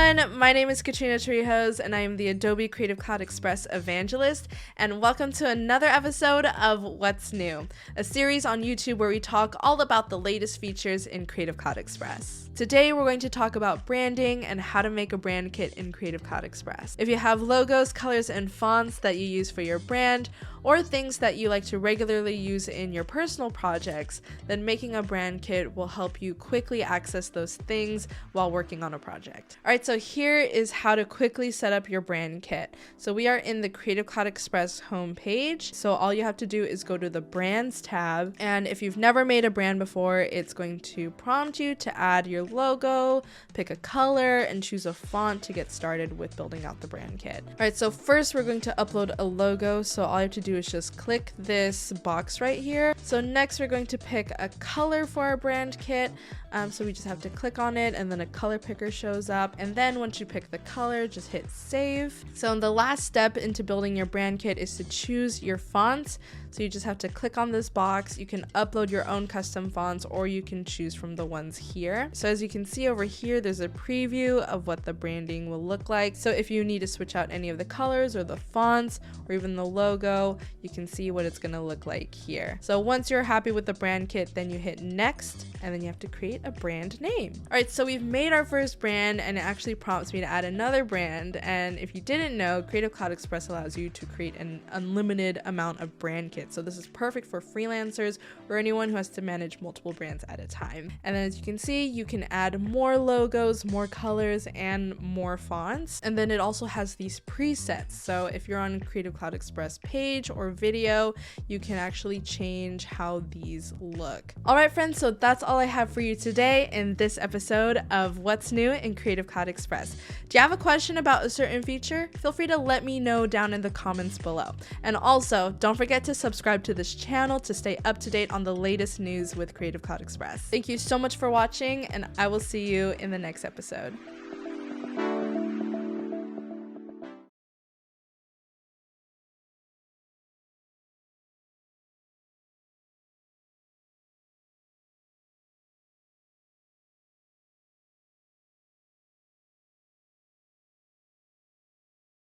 everyone, my name is Katrina Torrijos and I am the Adobe Creative Cloud Express evangelist, and welcome to another episode of What's New, a series on YouTube where we talk all about the latest features in Creative Cloud Express. Today we're going to talk about branding and how to make a brand kit in Creative Cloud Express. If you have logos, colors, and fonts that you use for your brand, or things that you like to regularly use in your personal projects, then making a brand kit will help you quickly access those things while working on a project. Alright, so here is how to quickly set up your brand kit. So we are in the Creative Cloud Express homepage. So all you have to do is go to the Brands tab, and if you've never made a brand before, it's going to prompt you to add your logo, pick a color, and choose a font to get started with building out the brand kit. Alright, so first we're going to upload a logo, so all you have to do is just click this box right here. So next we're going to pick a color for our brand kit. So we just have to click on it and then a color picker shows up, and then once you pick the color, just hit save. So the last step into building your brand kit is to choose your fonts. So you just have to click on this box. You can upload your own custom fonts or you can choose from the ones here. So as you can see over here, there's a preview of what the branding will look like. So if you need to switch out any of the colors or the fonts or even the logo, you can see what it's going to look like here. So once you're happy with the brand kit, then you hit next, and then you have to create a brand name. All right, so we've made our first brand and it actually prompts me to add another brand. And if you didn't know, Creative Cloud Express allows you to create an unlimited amount of brand kits. So this is perfect for freelancers or anyone who has to manage multiple brands at a time. And then as you can see, you can add more logos, more colors, and more fonts. And then it also has these presets. So if you're on Creative Cloud Express page or video, you can actually change how these look. All right, friends, so that's all I have for you today in this episode of What's New in Creative Cloud Express. Do you have a question about a certain feature? Feel free to let me know down in the comments below. And also, don't forget to subscribe to this channel to stay up to date on the latest news with Creative Cloud Express. Thank you so much for watching, and I will see you in the next episode.